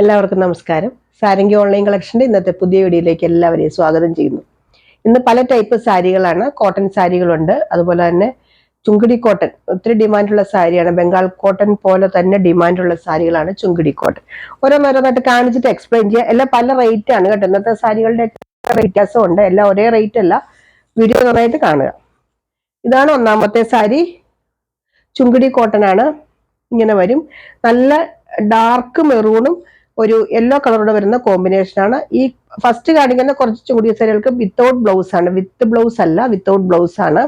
എല്ലാവർക്കും നമസ്കാരം. സാരംഗി ഓൺലൈൻ കളക്ഷന്റെ ഇന്നത്തെ പുതിയ വീഡിയോയിലേക്ക് എല്ലാവരെയും സ്വാഗതം ചെയ്യുന്നു. ഇന്ന് പല ടൈപ്പ് സാരികളാണ്. കോട്ടൺ സാരികളുണ്ട്, അതുപോലെ തന്നെ ചുങ്കിടി കോട്ടൺ ഒത്തിരി ഡിമാൻഡുള്ള സാരിയാണ്. ബംഗാൾ കോട്ടൺ പോലെ തന്നെ ഡിമാൻഡുള്ള സാരികളാണ് ചുങ്കിടി കോട്ടൺ. ഓരോന്നോരോന്നായിട്ട് കാണിച്ചിട്ട് എക്സ്പ്ലെയിൻ ചെയ്യുക. എല്ലാം പല റേറ്റ് ആണ് കേട്ടോ. ഇന്നത്തെ സാരികളുടെ വ്യത്യാസമുണ്ട്, എല്ലാം ഒരേ റേറ്റ് അല്ല. വീഡിയോ നന്നായിട്ട് കാണുക. ഇതാണ് ഒന്നാമത്തെ സാരി, ചുങ്കിടി കോട്ടൺ ആണ്. ഇങ്ങനെ വരും. നല്ല ഡാർക്ക് മെറൂണും ഒരു യെല്ലോ കളറോടെ വരുന്ന കോമ്പിനേഷൻ ആണ്. ഈ ഫസ്റ്റ് കാണിക്കുന്ന കുറച്ച് ചുങ്കിടി സാരികൾക്ക് വിത്തൗട്ട് ബ്ലൗസ് ആണ്, വിത്ത് ബ്ലൗസ് അല്ല, വിത്തൗട്ട് ബ്ലൗസ് ആണ്.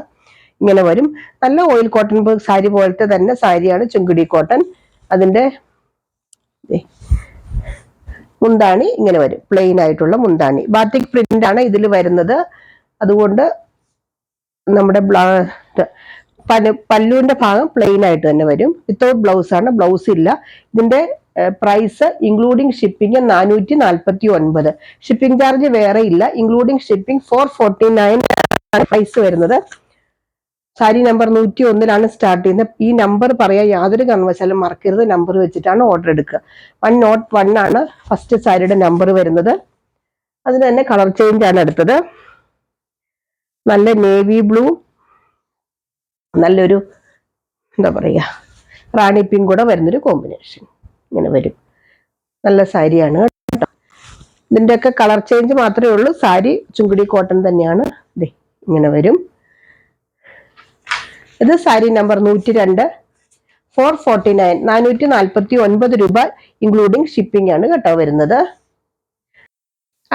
ഇങ്ങനെ വരും. നല്ല ഓയിൽ കോട്ടൺ സാരി പോലത്തെ തന്നെ സാരിയാണ് ചുങ്കിടി കോട്ടൺ. അതിന്റെ മുന്താണി ഇങ്ങനെ വരും, പ്ലെയിൻ ആയിട്ടുള്ള മുന്താണി. ബാത്തിക് പ്രിന്റ് ആണ് ഇതിൽ വരുന്നത്. അതുകൊണ്ട് നമ്മുടെ പല്ലുവിന്റെ ഭാഗം പ്ലെയിൻ ആയിട്ട് തന്നെ വരും. വിത്തൗട്ട് ബ്ലൗസ് ആണ്, ബ്ലൗസ് ഇല്ല. ഇതിന്റെ price including shipping 449. Shipping charge വേറെ ഇല്ല. ഇൻക്ലൂഡിംഗ് ഷിപ്പിംഗ് 449 പ്രൈസ് വരുന്നത്. സാരി നമ്പർ 101 സ്റ്റാർട്ട് ചെയ്യുന്നത്. ഈ നമ്പർ പറയാൻ യാതൊരു കാരണവശാലും മറക്കരുത്. നമ്പർ വെച്ചിട്ടാണ് ഓർഡർ എടുക്കുക. 101 ആണ് ഫസ്റ്റ് സാരിയുടെ നമ്പർ വരുന്നത്. അതിന് തന്നെ കളർ ചേഞ്ച് ആണ് എടുത്തത്. നല്ല നേവി ബ്ലൂ, നല്ലൊരു എന്താ പറയുക റാണി പിങ്ക് കൂടെ വരുന്നൊരു കോമ്പിനേഷൻ. ഇങ്ങനെ വരും. നല്ല സാരിയാണ് കേട്ടോ. ഇതിൻ്റെയൊക്കെ കളർ ചേഞ്ച് മാത്രമേ ഉള്ളൂ. സാരി ചുങ്കിടി കോട്ടൺ തന്നെയാണ്. ഇങ്ങനെ വരും. ഇത് സാരി നമ്പർ 102, 449, 449 രൂപ ഇൻക്ലൂഡിങ് ഷിപ്പിംഗ് ആണ് കേട്ടോ വരുന്നത്.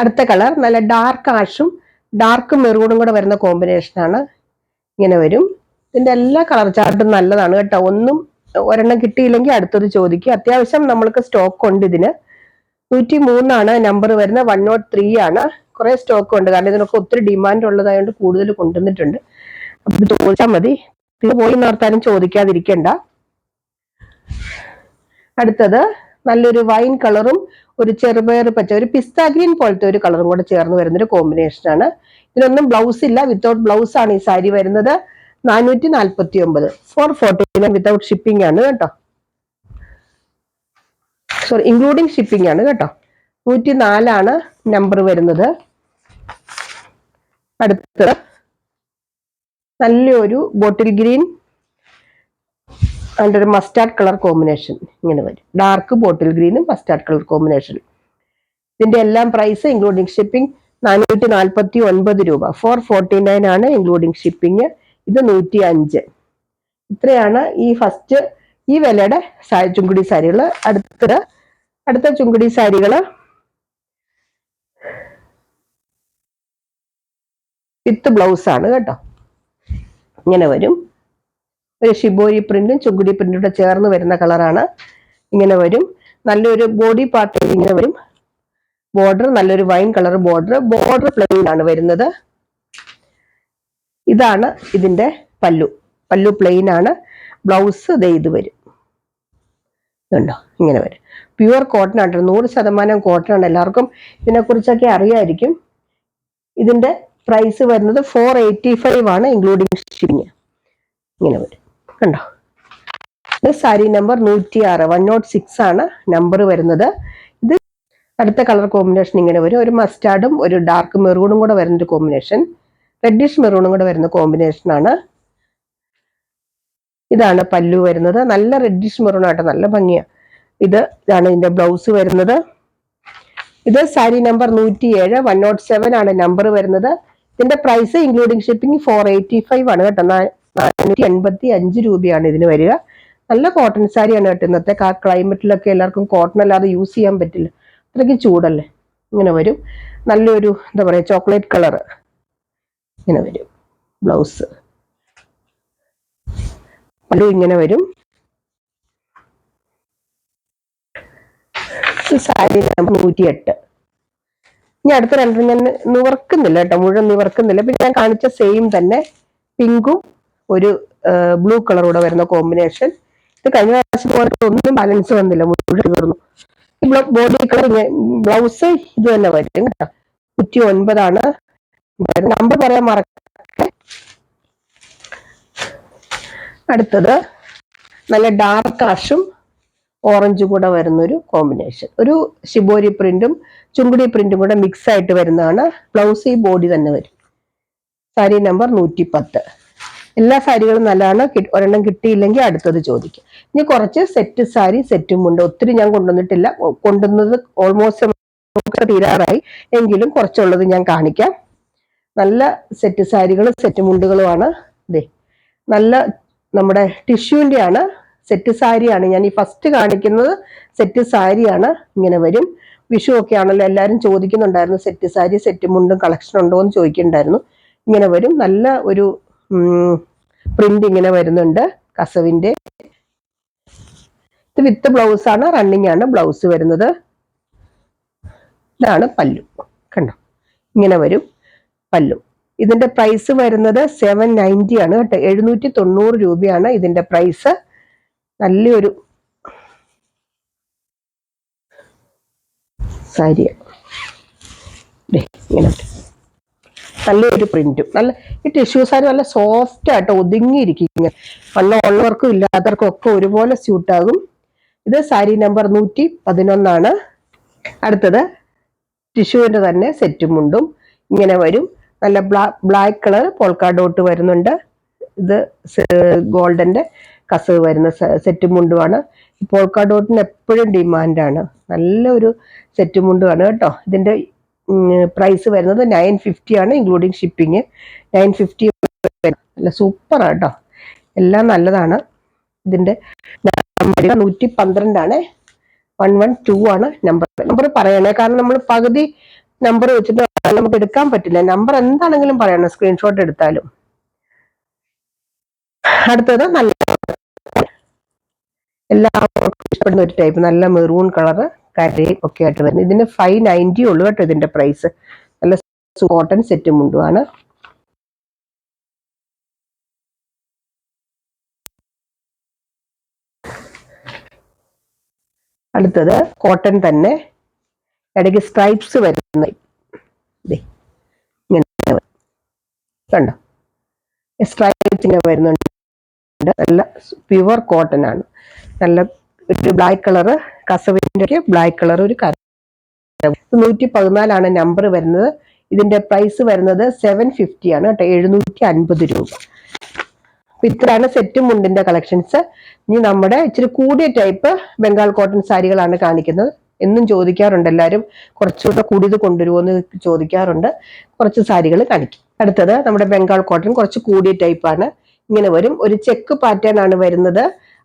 അടുത്ത കളർ നല്ല ഡാർക്ക് ആഷും ഡാർക്ക് മെറൂണും കൂടെ വരുന്ന കോമ്പിനേഷനാണ്. ഇങ്ങനെ വരും. ഇതിന്റെ എല്ലാ കളർ ചാർട്ടും നല്ലതാണ് കേട്ടോ. ഒരെണ്ണം കിട്ടിയില്ലെങ്കിൽ അടുത്തത് ചോദിക്കുക. അത്യാവശ്യം നമ്മൾക്ക് സ്റ്റോക്ക് ഉണ്ട്. ഇതിന് 103 നമ്പർ വരുന്നത്. 103 ആണ്. കുറെ സ്റ്റോക്ക് ഉണ്ട്, കാരണം ഇതിനൊക്കെ ഒത്തിരി ഡിമാൻഡ് ഉള്ളതായതുകൊണ്ട് കൂടുതൽ കൊണ്ടുവന്നിട്ടുണ്ട്. അപ്പൊ ചോദിച്ചാൽ മതി, ഇത് പോയി നിർത്താനും ചോദിക്കാതിരിക്കണ്ട. അടുത്തത് നല്ലൊരു വൈൻ കളറും ഒരു ചെറുപയർ പച്ച, ഒരു പിസ്ത ഗ്രീൻ പോലത്തെ ഒരു കളറും കൂടെ ചേർന്ന് വരുന്നൊരു കോമ്പിനേഷനാണ്. ഇതിനൊന്നും ബ്ലൗസ് ഇല്ല, വിത്തൗട്ട് ബ്ലൗസ് ആണ് ഈ സാരി വരുന്നത്. 449, 449 വിത്തൗട്ട് ഷിപ്പിംഗ് ആണ് കേട്ടോ. സോറി, ഇൻക്ലൂഡിംഗ് ഷിപ്പിംഗ് ആണ് കേട്ടോ. 104 നമ്പർ വരുന്നത്. അടുത്തത് നല്ലൊരു ബോട്ടിൽ ഗ്രീൻ ആൻഡ് ഒരു മസ്റ്റാർഡ് കളർ കോമ്പിനേഷൻ. ഇങ്ങനെ വരും. ഡാർക്ക് ബോട്ടിൽ ഗ്രീനും മസ്റ്റാർഡ് കളർ കോമ്പിനേഷൻ. ഇതിന്റെ എല്ലാം പ്രൈസ് ഇൻക്ലൂഡിംഗ് ഷിപ്പിംഗ് 449 രൂപ. 449 ആണ് ഇൻക്ലൂഡിംഗ് ഷിപ്പിംഗ്. ഇത് 105. ഇത്രയാണ് ഈ വിലയുടെ ചുങ്കിടി സാരികൾ. അടുത്ത ചുങ്കിടി സാരികള് വിത്ത് ബ്ലൗസ് ആണ് കേട്ടോ. ഇങ്ങനെ വരും. ഒരു ഷിബോരി പ്രിന്റും ചുങ്കിടി പ്രിന്റും കൂടെ ചേർന്ന് വരുന്ന കളറാണ്. ഇങ്ങനെ വരും. നല്ലൊരു ബോഡി പാർട്ട് ഇങ്ങനെ വരും. ബോർഡർ നല്ലൊരു വൈൻ കളർ ബോർഡർ പ്ലെയിൻ ആണ് വരുന്നത്. ഇതാണ് ഇതിന്റെ പല്ലു പ്ലെയിൻ ആണ്. ബ്ലൗസ് ഇത് വരും. ഇതുണ്ടോ, ഇങ്ങനെ വരും. പ്യുവർ കോട്ടൺ ആണ്, 100% കോട്ടൺ ആണ്. എല്ലാവർക്കും ഇതിനെക്കുറിച്ചൊക്കെ അറിയായിരിക്കും. ഇതിന്റെ പ്രൈസ് വരുന്നത് 485 ആണ് ഇൻക്ലൂഡിംഗ് ഷിപ്പിംഗ്. ഇങ്ങനെ വരും, കണ്ടോ. ഇത് സാരി നമ്പർ 106, 106 ആണ് നമ്പർ വരുന്നത്. ഇത് അടുത്ത കളർ കോമ്പിനേഷൻ ഇങ്ങനെ വരും. ഒരു മസ്റ്റാർഡും ഒരു ഡാർക്ക് മെറൂണും കൂടെ വരുന്നൊരു കോമ്പിനേഷൻ, റെഡിഷ് മെറൂണും കൂടെ വരുന്ന കോമ്പിനേഷൻ ആണ്. ഇതാണ് പല്ലു വരുന്നത്. നല്ല റെഡിഷ് മെറൂൺ ആയിട്ട് നല്ല ഭംഗിയാണ്. ഇതാണ് ഇതിന്റെ ബ്ലൗസ് വരുന്നത്. ഇത് സാരി നമ്പർ 107, 107 ആണ് നമ്പർ വരുന്നത്. ഇതിന്റെ പ്രൈസ് ഇൻക്ലൂഡിംഗ് ഷിപ്പിംഗ് 485 ആണ് കേട്ടോ. 485 രൂപയാണ് ഇതിന് വരിക. നല്ല കോട്ടൺ സാരിയാണ് കേട്ടോ. ഇന്നത്തെ ക്ലൈമറ്റിലൊക്കെ എല്ലാവർക്കും കോട്ടൺ അല്ലാതെ യൂസ് ചെയ്യാൻ പറ്റില്ല, അത്രയ്ക്ക് ചൂടല്ലേ. ഇങ്ങനെ വരും. നല്ലൊരു എന്താ പറയാ ചോക്ലേറ്റ് കളർ ഇങ്ങനെ വരും. ബ്ലൗസ് പല്ലു ഇങ്ങനെ വരും. സാരി നമ്പർ 108. ഇനി അടുത്ത രണ്ടും ഞാൻ നിവർക്കുന്നില്ല കേട്ടോ, മുഴുവൻ നിവർക്കുന്നില്ല. പിന്നെ ഞാൻ കാണിച്ച സെയിം തന്നെ പിങ്കും ഒരു ബ്ലൂ കളർ കൂടെ വരുന്ന കോമ്പിനേഷൻ. ഇത് കഴിഞ്ഞ പ്രാവശ്യം പോലെ ഒന്നും ബാലൻസ് വന്നില്ല, മുഴുവൻ തീർന്നു. ബോഡി കളർ ബ്ലൗസ് ഇത് തന്നെ വരും കേട്ടോ. 109 നമ്പർ പറയാൻ മറക്കട്ടെ. അടുത്തത് നല്ല ഡാർക്ക് ആഷും ഓറഞ്ച് കൂടെ വരുന്നൊരു കോമ്പിനേഷൻ. ഒരു ഷിബോരി പ്രിന്റും ചുങ്കുടി പ്രിന്റും കൂടെ മിക്സ് ആയിട്ട് വരുന്നതാണ്. ബ്ലൗസ് ഈ ബോഡി തന്നെ വരും. സാരി നമ്പർ 110. എല്ലാ സാരികളും നല്ലതാണ്. ഒരെണ്ണം കിട്ടിയില്ലെങ്കിൽ അടുത്തത് ചോദിക്കും. ഇനി കുറച്ച് സെറ്റ് സാരി സെറ്റും ഉണ്ട്. ഒത്തിരി ഞാൻ കൊണ്ടുവന്നിട്ടില്ല. കൊണ്ടുവന്നത് ഓൾമോസ്റ്റ് തീരാറായി. എങ്കിലും കുറച്ചുള്ളത് ഞാൻ കാണിക്കാം. നല്ല സെറ്റ് സാരികളും സെറ്റ് മുണ്ടുകളുമാണ്. ഇതേ നല്ല നമ്മുടെ ടിഷ്യൂവിന്റെ ആണ്. സെറ്റ് സാരിയാണ് ഞാൻ ഈ ഫസ്റ്റ് കാണിക്കുന്നത്. സെറ്റ് സാരിയാണ്. ഇങ്ങനെ വരും. വിഷു ഒക്കെ ആണല്ലോ, എല്ലാവരും ചോദിക്കുന്നുണ്ടായിരുന്നു സെറ്റ് സാരി സെറ്റ് മുണ്ടും കളക്ഷൻ ഉണ്ടോ എന്ന് ചോദിക്കുന്നുണ്ടായിരുന്നു. ഇങ്ങനെ വരും. നല്ല ഒരു പ്രിന്റ് ഇങ്ങനെ വരുന്നുണ്ട് കസവിന്റെ. ഇത് വിത്ത് ബ്ലൗസ് ആണ്. റണ്ണിങ് ആണ് ബ്ലൗസ് വരുന്നത്. ഇതാണ് പല്ലു. കണ്ടോ, ഇങ്ങനെ വരും പല്ലു. ഇതിന്റെ പ്രൈസ് വരുന്നത് 790 ആണ് കേട്ടോ. 790 രൂപയാണ് ഇതിന്റെ പ്രൈസ്. നല്ലൊരു സാരിയാണ്. ഇങ്ങനെ നല്ലൊരു പ്രിന്റും നല്ല ഈ ടിഷ്യൂ സാരി നല്ല സോഫ്റ്റ് ആയിട്ട് ഒതുങ്ങിയിരിക്കും. ഇങ്ങനെ വണ്ണം ഉള്ളവർക്കും ഇല്ലാത്തവർക്കും ഒക്കെ ഒരുപോലെ സ്യൂട്ടാകും. ഇത് സാരി നമ്പർ 111. അടുത്തത് ടിഷ്യൂവിന്റെ തന്നെ സെറ്റും മുണ്ടും ഇങ്ങനെ വരും. നല്ല ബ്ലാക്ക് കളർ പോൾക്കാ ഡോട്ട് വരുന്നുണ്ട്. ഇത് ഗോൾഡന്റെ കസവ് വരുന്ന സെറ്റും മുണ്ടുമാണ്. പോൾക്കാ ഡോട്ടിന് എപ്പോഴും ഡിമാൻഡാണ്. നല്ലൊരു സെറ്റും മുണ്ടുമാണ് കേട്ടോ. ഇതിന്റെ പ്രൈസ് വരുന്നത് 950 ആണ്, ഇൻക്ലൂഡിങ് ഷിപ്പിംഗ്. 950 നല്ല സൂപ്പർ ആട്ടോ. എല്ലാം നല്ലതാണ്. ഇതിന്റെ നമ്പർ 112 ആണ്. 112 ആണ് നമ്പർ പറയണേ. കാരണം നമ്മൾ പകുതി നമ്പർ വെച്ചിട്ട് നമുക്ക് എടുക്കാൻ പറ്റില്ല. നമ്പർ എന്താണെങ്കിലും പറയണം, സ്ക്രീൻഷോട്ട് എടുത്താലും. അടുത്തത് നല്ല എല്ലാവർക്കും ഇഷ്ടപ്പെടുന്ന ഒരു ടൈപ്പ് നല്ല മെറൂൺ കളറ് കരയും ഒക്കെ ആയിട്ട് വരുന്നത്. ഇതിന് 590 ഉള്ളു കേട്ടോ ഇതിന്റെ പ്രൈസ്. നല്ല കോട്ടൺ സെറ്റ് മുണ്ടുമാണ്. അടുത്തത് കോട്ടൺ തന്നെ, ഇടയ്ക്ക് സ്ട്രൈപ്സ് വരുന്ന കണ്ടോ, സ്ട്രൈപ്സ് ഇങ്ങനെ വരുന്നുണ്ട്. നല്ല പ്യുവർ കോട്ടൺ ആണ്. നല്ല ഒരു ബ്ലാക്ക് കളറ് കസവിന്റെ ബ്ലാക്ക് കളർ ഒരു 114 ആണ് നമ്പർ വരുന്നത്. ഇതിന്റെ പ്രൈസ് വരുന്നത് 750 ആണ് കേട്ടോ. 750 രൂപ. ഇത്രയാണ് സെറ്റും മുണ്ടിന്റെ കളക്ഷൻസ്. ഇനി നമ്മുടെ ഇച്ചിരി കൂടിയ ടൈപ്പ് ബംഗാൾ കോട്ടൺ സാരികളാണ് കാണിക്കുന്നത്. എന്നും ചോദിക്കാറുണ്ട് എല്ലാവരും, കുറച്ചുകൂടെ കൂടിയത് കൊണ്ടുവരുമോ എന്ന് ചോദിക്കാറുണ്ട്. കുറച്ച് സാരികൾ കാണിക്കും. അടുത്തത് നമ്മുടെ ബംഗാൾ കോട്ടൺ കുറച്ച് കൂടിയ ടൈപ്പാണ്. ഇങ്ങനെ വരും. ഒരു ചെക്ക് പാറ്റേൺ ആണ് വരുന്നത്.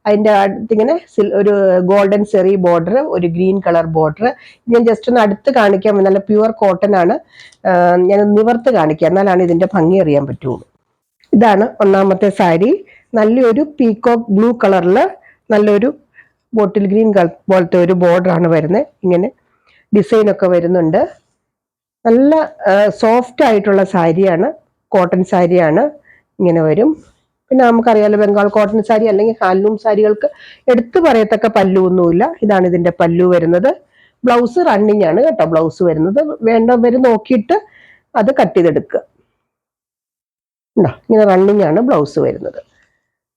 അതിന്റെ അടുത്തിങ്ങനെ ഒരു ഗോൾഡൻ സെറി ബോർഡർ, ഒരു ഗ്രീൻ കളർ ബോർഡർ. ഞാൻ ജസ്റ്റ് ഒന്ന് അടുത്ത് കാണിക്കാൻ, നല്ല പ്യുവർ കോട്ടൺ ആണ്. ഞാൻ നിവർത്ത് കാണിക്കാം, എന്നാലാണ് ഇതിന്റെ ഭംഗി അറിയാൻ പറ്റുള്ളൂ. ഇതാണ് ഒന്നാമത്തെ സാരി. നല്ലൊരു പീകോക്ക് ബ്ലൂ കളറില് നല്ലൊരു ബോട്ടിൽ ഗ്രീൻ പോലത്തെ ഒരു ബോർഡർ ആണ് വരുന്നത്. ഇങ്ങനെ ഡിസൈൻ ഒക്കെ വരുന്നുണ്ട്. നല്ല സോഫ്റ്റ് ആയിട്ടുള്ള സാരിയാണ്, കോട്ടൺ സാരിയാണ്. ഇങ്ങനെ വരും. പിന്നെ നമുക്കറിയാലോ ബംഗാൾ കോട്ടൺ സാരി അല്ലെങ്കിൽ ഹാൻഡ്ലൂം സാരികൾക്ക് എടുത്തു പറയത്തക്ക പല്ലു ഒന്നുമില്ല. ഇതാണ് ഇതിന്റെ പല്ലു വരുന്നത്. ബ്ലൗസ് റണ്ണിങ് ആണ് കേട്ടോ. ബ്ലൗസ് വരുന്നത് വേണ്ടവർ നോക്കിയിട്ട് അത് കട്ട് ചെയ്തെടുക്കുക. ഇങ്ങനെ റണ്ണിങ് ആണ് ബ്ലൗസ് വരുന്നത്.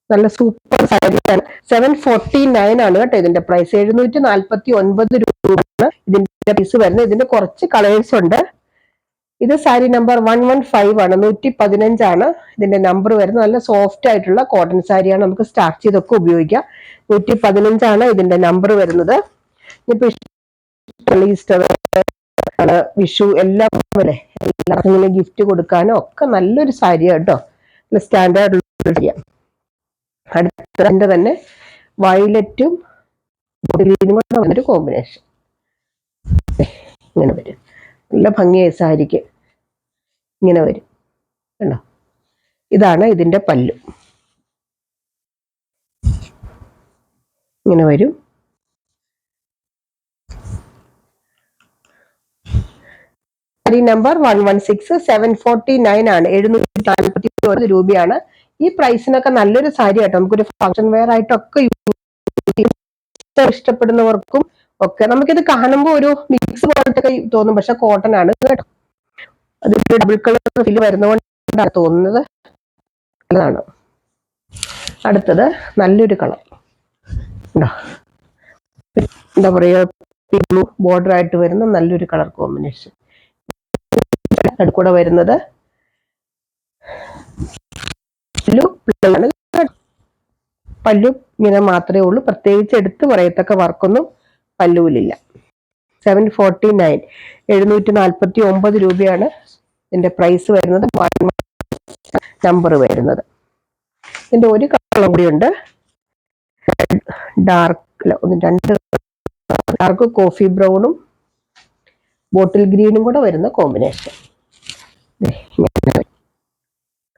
നല്ല സൂപ്പർ സാരിയാണ്. 749 ആണ് കേട്ടോ ഇതിന്റെ പ്രൈസ്. 749 രൂപയാണ് ഇതിന്റെ പ്രൈസ് വരുന്നത്. ഇതിന്റെ കുറച്ച് കളേഴ്സ് ഉണ്ട്. ഇത് സാരി നമ്പർ 115 ആണ്. 115 ആണ് ഇതിന്റെ നമ്പർ വരുന്നത്. നല്ല സോഫ്റ്റ് ആയിട്ടുള്ള കോട്ടൺ സാരിയാണ്. നമുക്ക് സ്റ്റാർച്ച് ചെയ്തൊക്കെ ഉപയോഗിക്കാം. 115 ആണ് ഇതിന്റെ നമ്പർ വരുന്നത്. ഇപ്പൊ ഈസ്റ്റർ, വിഷു എല്ലാം അല്ലേ, എല്ലാവർക്കും ഗിഫ്റ്റ് കൊടുക്കാനും ഒക്കെ നല്ലൊരു സാരിയാണ് കേട്ടോ. നല്ല സ്റ്റാൻഡേർഡ് സാരിയാണ്. അടുത്തതിന്റെ തന്നെ വയലറ്റും ഗ്രീനും കൂടെ വന്നൊരു കോമ്പിനേഷൻ. ഇങ്ങനെ വരും. നല്ല ഭംഗിയായ സാരിക്ക് ഇങ്ങനെ വരും കണ്ടോ. ഇതാണ് ഇതിന്റെ പല്ലു. ഇങ്ങനെ വരും. സാരി നമ്പർ 116. 749 ആണ്. 749 രൂപയാണ്. ഈ പ്രൈസിനൊക്കെ നല്ലൊരു സാരി ആട്ടോ. നമുക്കൊരു ഫംഗ്ഷൻ വെയർ ആയിട്ടൊക്കെ ഇഷ്ടപ്പെടുന്നവർക്കും ഒക്കെ. നമുക്കിത് കാണുമ്പോൾ ഒരു മിക്സ് പോലത്തെ തോന്നും, പക്ഷെ കോട്ടൺ ആണ് കേട്ടോ. അതിന്റെ ഡബിൾ കളർ ഫീൽ വരുന്നതുകൊണ്ടാണ് തോന്നുന്നത്. നല്ലതാണ്. അടുത്തത് നല്ലൊരു കളർ ഉണ്ടോ, എന്താ പറയുക, ബ്ലൂ ബോർഡർ ആയിട്ട് വരുന്ന നല്ലൊരു കളർ കോമ്പിനേഷൻ. അടുക്കൂടെ വരുന്നത് പല്ലു ഇങ്ങനെ മാത്രമേ ഉള്ളൂ, പ്രത്യേകിച്ച് എടുത്ത് പറയത്തക്ക വർക്കൊന്നും പല്ലുവിലില്ല. 749, 749 രൂപയാണ് ഇതിന്റെ പ്രൈസ് വരുന്നത്. നമ്പർ വരുന്നത്. ഇതിന്റെ ഒരു കളറും കൂടി ഉണ്ട്, ഡാർക്ക് കോഫി ബ്രൗണും ബോട്ടിൽ ഗ്രീനും കൂടെ വരുന്ന കോമ്പിനേഷൻ.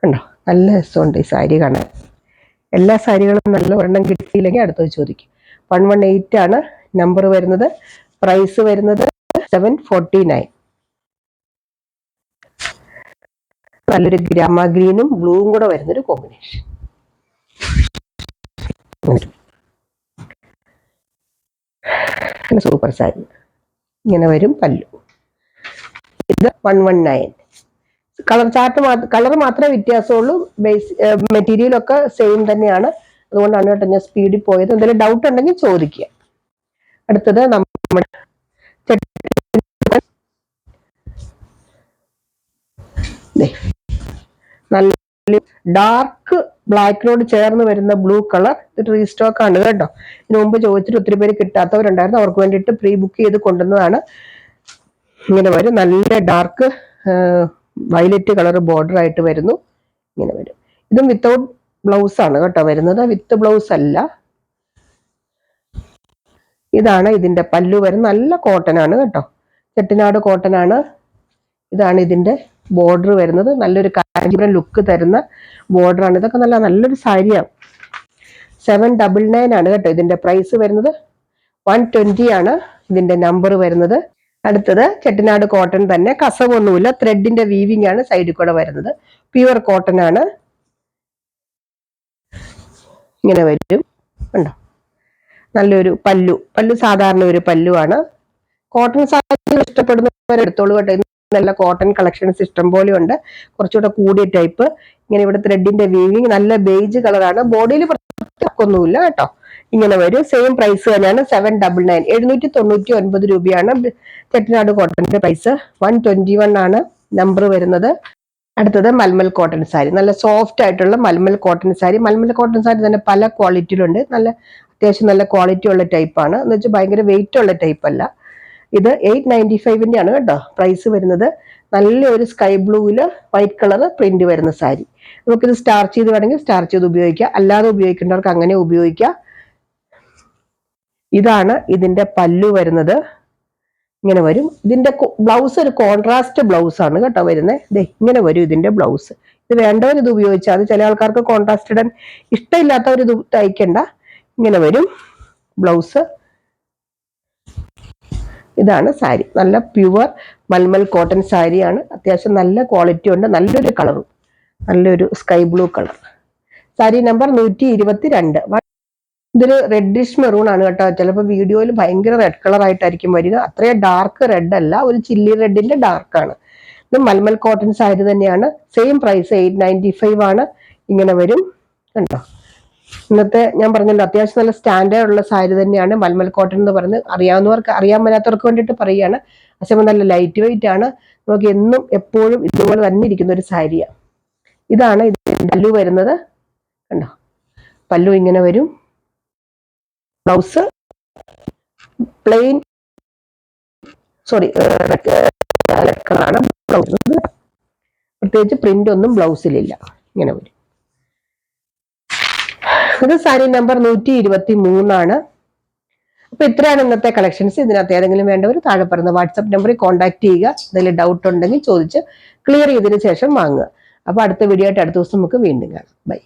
കണ്ടോ, നല്ല രസമുണ്ട് ഈ സാരി കാണാൻ. എല്ലാ സാരികളും നല്ല ഒരെണ്ണം കിട്ടിയില്ലെങ്കിൽ അടുത്തത് ചോദിക്കും. 118 ആണ് നമ്പർ വരുന്നത്. പ്രൈസ് വരുന്നത് 749. നല്ലൊരു ഗ്രാമ ഗ്രീനും ബ്ലൂവും കൂടെ വരുന്നൊരു കോമ്പിനേഷൻ. സൂപ്പർ സാരി. ഇങ്ങനെ വരും പല്ലു. ഇത് 119. കളർ മാത്രമേ വ്യത്യാസമുള്ളൂ, മെറ്റീരിയൽ ഒക്കെ സെയിം തന്നെയാണ്. അതുകൊണ്ടാണ് കേട്ടോ ഞാൻ സ്പീഡിൽ പോയത്. എന്തെങ്കിലും ഡൗട്ട് ഉണ്ടെങ്കിൽ ചോദിക്കുക. അടുത്തത് നമ്മുടെ നല്ല ഡാർക്ക് ബ്ലാക്കിനോട് ചേർന്ന് വരുന്ന ബ്ലൂ കളർ. ഇത് റീസ്റ്റോക്ക് ആണ് കേട്ടോ. ഇതിനു മുമ്പ് ചോദിച്ചിട്ട് ഒത്തിരി പേര് കിട്ടാത്തവരുണ്ടായിരുന്നു, അവർക്ക് വേണ്ടിയിട്ട് പ്രീ ബുക്ക് ചെയ്ത് കൊണ്ടുവന്നതാണ്. ഇങ്ങനെ വരും, നല്ല ഡാർക്ക് വയലറ്റ് കളർ ബോർഡർ ആയിട്ട് വരുന്നു. ഇങ്ങനെ വരും. ഇതും വിത്തൗട്ട് ബ്ലൗസ് ആണ് കേട്ടോ വരുന്നത്, വിത്ത് ബ്ലൗസ് അല്ല. ഇതാണ് ഇതിന്റെ പല്ലു വരുന്നത്. നല്ല കോട്ടൺ ആണ് കേട്ടോ, ചെട്ടിനാട് കോട്ടൺ ആണ്. ഇതാണ് ഇതിന്റെ ബോർഡർ വരുന്നത്. നല്ലൊരു കാഞ്ചീപുരം ലുക്ക് തരുന്ന ബോർഡർ ആണ്. ഇതൊക്കെ നല്ലൊരു സാരിയാണ്. 799 ആണ് കേട്ടോ ഇതിന്റെ പ്രൈസ് വരുന്നത്. 120 ആണ് ഇതിന്റെ നമ്പർ വരുന്നത്. അടുത്തത് ചെട്ടിനാട് കോട്ടൺ തന്നെ, കസവൊന്നുമില്ല, ത്രെഡിന്റെ വീവിംഗ് ആണ് സൈഡിൽ കൂടെ വരുന്നത്. പ്യുവർ കോട്ടൺ ആണ്. ഇങ്ങനെ വരും കണ്ടോ, നല്ലൊരു പല്ലു സാധാരണ ഒരു പല്ലുവാണ്. കോട്ടൺ സാരികൾ ഇഷ്ടപ്പെടുന്നവരെടുത്തോളൂ കേട്ടോ. നല്ല കോട്ടൺ കളക്ഷൻസ് ഇഷ്ടം പോലെ ഉണ്ട്, കുറച്ചുകൂടെ കൂടിയ ടൈപ്പ്. ഇങ്ങനെ ഇവിടെ ത്രെഡിന്റെ വീവിങ്, നല്ല ബേജ് കളറാണ്. ബോഡിയിൽ ഒന്നുമില്ല കേട്ടോ. ഇങ്ങനെ വരും. സെയിം പ്രൈസ് തന്നെയാണ്, 799, 799 രൂപയാണ് ചെട്ടിനാട് കോട്ടന്റെ പ്രൈസ്. 121 ആണ് നമ്പർ വരുന്നത്. അടുത്തത് മൽമൽ കോട്ടൺ സാരി. നല്ല സോഫ്റ്റ് ആയിട്ടുള്ള മൽമൽ കോട്ടൺ സാരി. മൽമൽ കോട്ടൺ സാരി തന്നെ പല ക്വാളിറ്റിയിലുണ്ട്. അത്യാവശ്യം നല്ല ക്വാളിറ്റി ഉള്ള ടൈപ്പാണ്, എന്ന് വെച്ചാൽ ഭയങ്കര വെയിറ്റ് ഉള്ള ടൈപ്പ് അല്ല. ഇത് 895 ആണ് കേട്ടോ പ്രൈസ് വരുന്നത്. നല്ലൊരു സ്കൈ ബ്ലൂവില് വൈറ്റ് കളർ പ്രിന്റ് വരുന്ന സാരി. നമുക്കിത് സ്റ്റാർച്ച് ചെയ്ത് വേണമെങ്കിൽ സ്റ്റാർച്ച് ചെയ്ത് ഉപയോഗിക്കാം, അല്ലാതെ ഉപയോഗിക്കേണ്ടവർക്ക് അങ്ങനെ ഉപയോഗിക്കാം. ഇതാണ് ഇതിന്റെ പല്ലു വരുന്നത്. ഇങ്ങനെ വരും. ഇതിന്റെ ബ്ലൗസ് ഒരു കോൺട്രാസ്റ്റ് ബ്ലൗസ് ആണ് കേട്ടോ വരുന്നത്. ഇങ്ങനെ വരും ഇതിന്റെ ബ്ലൗസ്. ഇത് വേണ്ടവർ ഇത് ഉപയോഗിച്ചാൽ അത്. ചില ആൾക്കാർക്ക് കോൺട്രാസ്റ്റ് ഇടാൻ ഇഷ്ടമില്ലാത്തവർ ഇത് തയ്ക്കണ്ട. ഇങ്ങനെ വരും ബ്ലൗസ്. ഇതാണ് സാരി. നല്ല പ്യുവർ മൽമൽ കോട്ടൺ സാരിയാണ്. അത്യാവശ്യം നല്ല ക്വാളിറ്റി ഉണ്ട്. നല്ലൊരു കളറും, നല്ലൊരു sky blue colour. Sari number 122. ഇതൊരു റെഡിഷ് മെറൂൺ ആണ് കേട്ടോ. ചിലപ്പോൾ വീഡിയോയിൽ ഭയങ്കര റെഡ് കളർ ആയിട്ടായിരിക്കും വരിക. അത്രയും ഡാർക്ക് റെഡ് അല്ല, ഒരു ചില്ലി റെഡിന്റെ ഡാർക്കാണ്. ഇത് മൽമൽ കോട്ടൺ സാരി തന്നെയാണ്. സെയിം പ്രൈസ് 895 ആണ്. ഇങ്ങനെ വരും കണ്ടോ. ഇന്നത്തെ ഞാൻ പറഞ്ഞല്ലോ, അത്യാവശ്യം നല്ല സ്റ്റാൻഡേർഡ് ഉള്ള സാരി തന്നെയാണ് മൽമൽ കോട്ടൺ എന്ന് പറഞ്ഞ്. അറിയാൻ മേലാത്തവർക്ക് വേണ്ടിയിട്ട് പറയുകയാണ്. പക്ഷേ നല്ല ലൈറ്റ് വെയിറ്റ് ആണ്. നമുക്ക് എന്നും എപ്പോഴും ഇതുപോലെ തന്നെ ഇരിക്കുന്ന ഒരു സാരിയാണ്. ഇതാണ് ഇതിന്റെ പല്ലു വരുന്നത് കണ്ടോ. പല്ലു ഇങ്ങനെ വരും. ബ്ലൗസ് പ്ലെയിൻ കളറാണ് ബ്ലൗസ്. പ്രത്യേകിച്ച് പ്രിന്റ് ഒന്നും ബ്ലൗസിലില്ല. ഇങ്ങനെ വരും. ഇത് സാരി നമ്പർ 123 ആണ്. അപ്പൊ ഇത്രയാണ് ഇന്നത്തെ കളക്ഷൻസ്. ഇതിനകത്ത് ഏതെങ്കിലും വേണ്ടവർ താഴെ പറയുന്ന വാട്സ്ആപ്പ് നമ്പറിൽ കോൺടാക്ട് ചെയ്യുക. എന്തെങ്കിലും ഡൗട്ട് ഉണ്ടെങ്കിൽ ചോദിച്ച് ക്ലിയർ ചെയ്തതിനു ശേഷം വാങ്ങുക. അപ്പൊ അടുത്ത വീഡിയോ ആയിട്ട് അടുത്ത ദിവസം നമുക്ക് വീണ്ടും കാണാം. ബൈ.